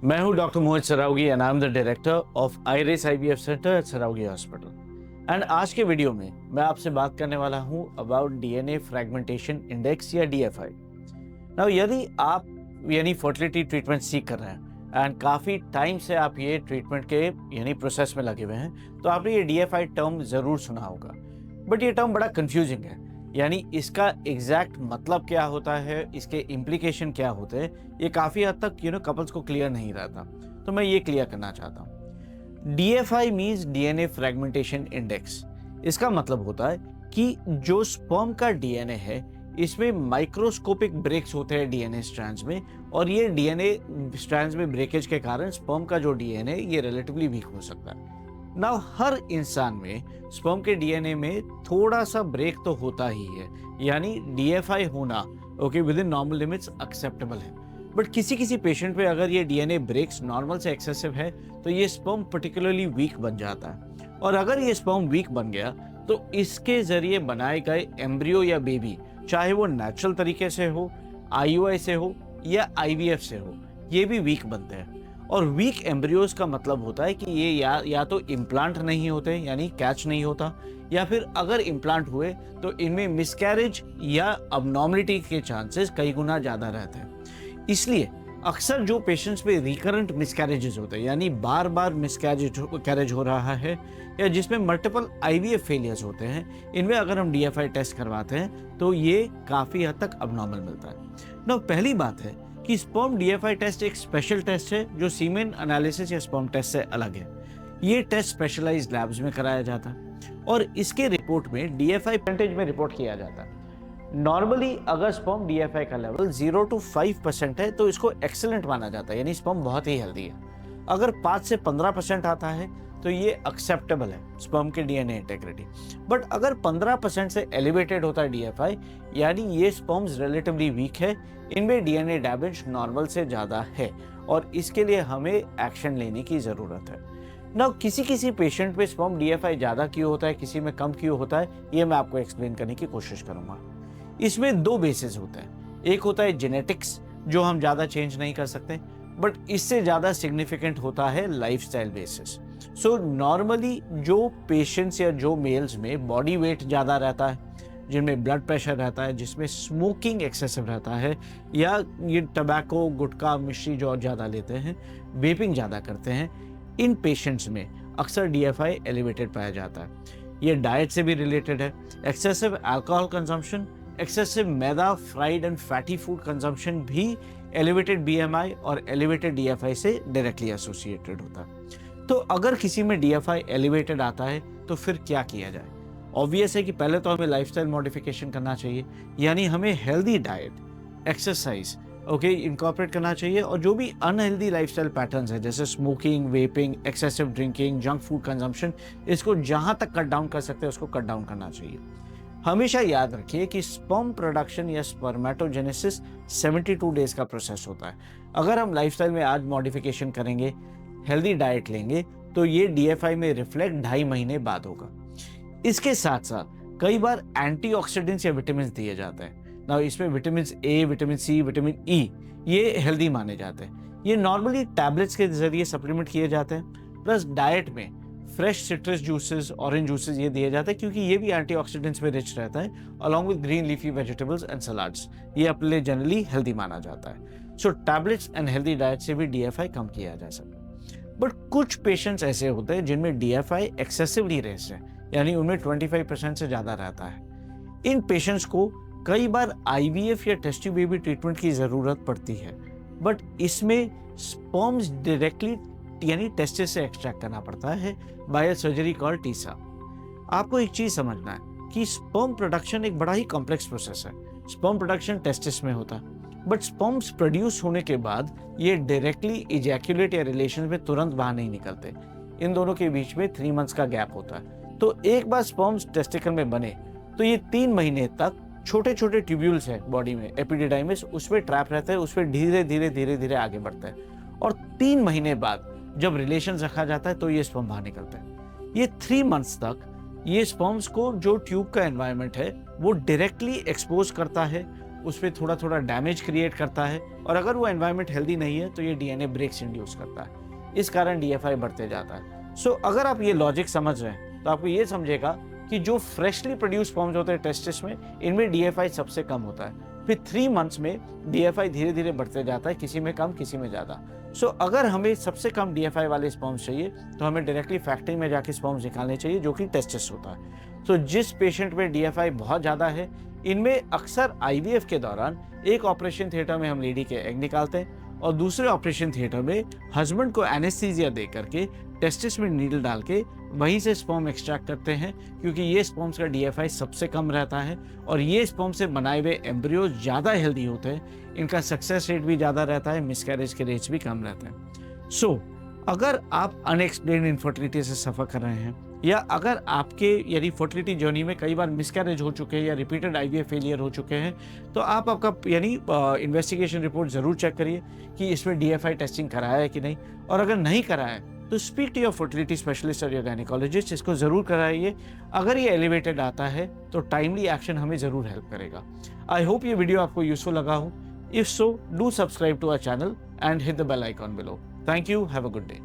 मैं हूं doctor Mohit Saraogi and I am the director of iris IVF centre at Saraogi hospital. And आज के video में मैं आपसे बात करने वाला हूं अबाउट डीएनए फ्रैगमेंटेशन इंडेक्स या डीएफआई। नाउ यदि आप फर्टिलिटी ट्रीटमेंट सीख कर रहे हैं एंड काफ़ी टाइम से आप ये ट्रीटमेंट के प्रोसेस में लगे हुए हैं, तो आपने ये डीएफआई टर्म ज़रूर सुना होगा। बट ये टर्म बड़ा कंफ्यूजिंग है, यानी इसका एग्जैक्ट मतलब क्या होता है, इसके इम्प्लीकेशन क्या होते हैं, ये काफ़ी हद तक कपल्स को क्लियर नहीं रहता। तो मैं ये क्लियर करना चाहता हूँ। DFI means DNA fragmentation index. इसका मतलब होता है कि जो स्पर्म का डीएनए है, इसमें माइक्रोस्कोपिक ब्रेक्स होते हैं डीएनए स्ट्रैंड्स में, और ये डीएनए स्ट्रैंड्स में ब्रेकेज के कारण स्पर्म का जो डीएनए ये रिलेटिवली वीक हो सकता है। नाउ हर इंसान में स्पर्म के डीएनए में थोड़ा सा ब्रेक तो होता ही है, यानी डीएफआई होना with in normal limits acceptable है। बट किसी किसी पेशेंट पे अगर ये डीएनए ब्रेक्स नॉर्मल से एक्सेसिव है, तो ये स्पर्म पर्टिकुलरली वीक बन जाता है। और अगर ये स्पर्म वीक बन गया, तो इसके जरिए बनाए गए एम्ब्रियो या बेबी, चाहे वो नेचुरल तरीके से हो, आईयूआई से हो या आईवीएफ से हो, ये भी वीक बनते हैं। और वीक एम्ब्रियोज का मतलब होता है कि ये या तो इम्प्लांट नहीं होते, यानी कैच नहीं होता, या फिर अगर इम्प्लांट हुए तो इनमें मिसकैरेज या अबनॉर्मलिटी के चांसेस कई गुना ज़्यादा रहते हैं। इसलिए अक्सर जो पेशेंट्स में रिकरेंट मिसकैरेजेस होते हैं, यानी बार बार मिसकैरेज हो रहा है, या जिसमें मल्टीपल आईवीएफ फेलियर्स होते हैं, इनमें अगर हम डीएफआई टेस्ट करवाते हैं तो ये काफ़ी हद तक अबनॉर्मल मिलता है। ना पहली बात है कि स्पर्म डीएफआई टेस्ट एक स्पेशल टेस्ट है जो सीमेन एनालिसिस या स्पर्म टेस्ट से अलग है। ये टेस्ट स्पेशलाइज्ड लैब्स में कराया जाता है और इसके रिपोर्ट में डीएफआई परसेंटेज में रिपोर्ट किया जाता है। नॉर्मली अगर स्पर्म डीएफआई का लेवल 0 to 5% है तो इसको एक्सेलेंट माना जाता है, यानी स्पर्म बहुत ही हेल्दी है। अगर 5 से 15% आता है तो ये एक्सेप्टेबल है स्पर्म के डीएनए इंटेग्रिटी। बट अगर 15% से एलिवेटेड होता है डीएफआई, यानी ये स्पर्म्स रिलेटिवली वीक है, इनमें डीएनए डैमेज नॉर्मल से ज़्यादा है और इसके लिए हमें एक्शन लेने की ज़रूरत है। ना किसी किसी पेशेंट में स्पर्म डीएफआई ज़्यादा क्यों होता है, किसी में कम क्यों होता है, ये मैं आपको एक्सप्लेन करने की कोशिश करूँगा। इसमें दो बेसिस होते हैं। एक होता है जेनेटिक्स, जो हम ज़्यादा चेंज नहीं कर सकते, बट इससे ज़्यादा सिग्निफिकेंट होता है लाइफस्टाइल बेसिस। सो नॉर्मली जो पेशेंट्स या जो मेल्स में बॉडी वेट ज़्यादा रहता है, जिनमें ब्लड प्रेशर रहता है, जिसमें स्मोकिंग एक्सेसिव रहता है, या ये टबैको, गुटखा, मिश्री जो ज़्यादा लेते हैं, वेपिंग ज़्यादा करते हैं, इन पेशेंट्स में अक्सर डीएफआई एलिवेटेड पाया जाता है। ये डाइट से भी रिलेटेड है। Excessive alcohol consumption, excessive maida, fried and fatty food consumption भी एलिवेटेड बीएमआई और एलिवेटेड डीएफआई से डायरेक्टली एसोसिएटेड होता है। तो अगर किसी में डीएफआई एलिवेटेड आता है तो फिर क्या किया जाए? ऑब्वियस है कि पहले तो हमें लाइफस्टाइल मॉडिफिकेशन करना चाहिए, यानी हमें हेल्दी डाइट, एक्सरसाइज इनकॉर्पोरेट करना चाहिए, और जो भी अनहेल्दी लाइफस्टाइल पैटर्न्स है जैसे smoking, vaping, excessive drinking, junk food consumption, इसको जहां तक कट डाउन कर सकते हैं उसको कट डाउन करना चाहिए। हमेशा याद रखिए कि स्पर्म प्रोडक्शन या स्पर्मेटोजेनेसिस 72 डेज का प्रोसेस होता है। अगर हम लाइफस्टाइल में आज मॉडिफिकेशन करेंगे, हेल्दी डाइट लेंगे, तो ये डीएफआई में रिफ्लेक्ट 2.5 महीने बाद होगा। इसके साथ साथ कई बार एंटीऑक्सीडेंट्स या विटामिन दिए जाते हैं। ना इसमें vitamin A, vitamin C, vitamin E, ये हेल्दी माने जाते हैं। ये नॉर्मली टैबलेट्स के जरिए सप्लीमेंट किए जाते हैं। प्लस डाइट में fresh citrus juices, orange juices ये दिए जाते हैं, क्योंकि ये भी एंटीऑक्सीडेंट्स में रिच रहता है, along with green leafy vegetables and salads. ये अपने लिए जनरली हेल्दी माना जाता है। सो टैबलेट्स एंड हेल्दी डाइट से भी डीएफआई कम किया जा सकता है। बट कुछ पेशेंट्स ऐसे होते हैं जिनमें डीएफआई एक्सेसिवली रेस है, यानी उनमें 25% से ज़्यादा रहता है। इन पेशेंट्स को कई बार आईवीएफ या टेस्ट ट्यूब बेबी ट्रीटमेंट की ज़रूरत पड़ती है, बट इसमें स्पर्म्स डायरेक्टली यानी टेस्टिस से एक्सट्रैक्ट करना पड़ता है by a surgery called TESA. आपको एक चीज़ समझना है कि स्पर्म प्रोडक्शन एक बड़ा ही कॉम्प्लेक्स प्रोसेस है। स्पर्म प्रोडक्शन टेस्टिस में होता है, बट स्पर्म्स प्रोड्यूस होने के बाद ये डायरेक्टली इजैक्यूलेट या रिलेशन में तुरंत बाहर नहीं निकलते। इन दोनों के बीच में 3 मंथ्स का गैप होता है। तो एक बार स्पर्म्स टेस्टिकल में बने तो ये 3 महीने तक छोटे छोटे ट्यूब्यूल्स है बॉडी में, एपिडिडाइमिस, उसमें ट्रैप रहता है, उसमें धीरे धीरे आगे बढ़ता है, और 3 महीने बाद जब रिलेशन रखा जाता है तो ये स्पर्म बाहर निकलता है। ये 3 मंथ्स तक ये स्पर्म्स को जो ट्यूब का एनवायरनमेंट है वो डायरेक्टली एक्सपोज करता है उस पर थोड़ा थोड़ा डैमेज क्रिएट करता है, और अगर वो एनवायरनमेंट हेल्दी नहीं है तो ये डीएनए ब्रेक्स इंड्यूस करता है। इस कारण डीएफआई बढ़ते जाता है। सो अगर आप ये लॉजिक समझ रहे हैं तो आपको ये समझेगा कि जो फ्रेशली प्रोड्यूस स्पर्म्स होते हैं टेस्टिस में, इनमें डीएफआई सबसे कम होता है। फिर 3 मंथ्स में डीएफआई धीरे धीरे बढ़ते जाता है, किसी में कम किसी में ज़्यादा। सो अगर हमें सबसे कम डीएफआई वाले स्पर्म्स चाहिए तो हमें डायरेक्टली फैक्ट्री में जाके स्पर्म्स निकालने चाहिए, जो कि टेस्टिस होता है। तो जिस पेशेंट में डीएफआई बहुत ज़्यादा है, इनमें अक्सर आईवीएफ के दौरान एक ऑपरेशन थिएटर में हम लेडी के एग निकालते हैं और दूसरे ऑपरेशन थिएटर में हस्बैंड को एनेस्थीसिया दे करके टेस्टिस में नीडल डाल के वहीं से स्पर्म एक्सट्रैक्ट करते हैं, क्योंकि ये स्पर्म्स का डीएफआई सबसे कम रहता है और ये स्पर्म से बनाए हुए एम्ब्रियो ज़्यादा हेल्दी होते हैं, इनका सक्सेस रेट भी ज़्यादा रहता है, मिसकैरेज के रेट्स भी कम रहते हैं। सो अगर आप अनएक्सप्लेन्ड इनफर्टिलिटी से सफ़र कर रहे हैं, या अगर आपके यानी फर्टिलिटी जर्नी में कई बार मिसकैरेज हो चुके हैं या रिपीटेड आईवीएफ फेलियर हो चुके हैं, तो आप आपका यानी इन्वेस्टिगेशन रिपोर्ट ज़रूर चेक करिए कि इसमें डीएफआई टेस्टिंग कराया है कि नहीं, और अगर नहीं कराया है तो speak to your fertility specialist और योर गायनेकोलॉजिस्ट, इसको ज़रूर कराइए। अगर ये एलिवेटेड आता है तो टाइमली एक्शन हमें ज़रूर हेल्प करेगा। आई होप ये वीडियो आपको यूजफुल लगा हो। If so, do subscribe to our channel and hit the bell icon below. Thank you, have a good day.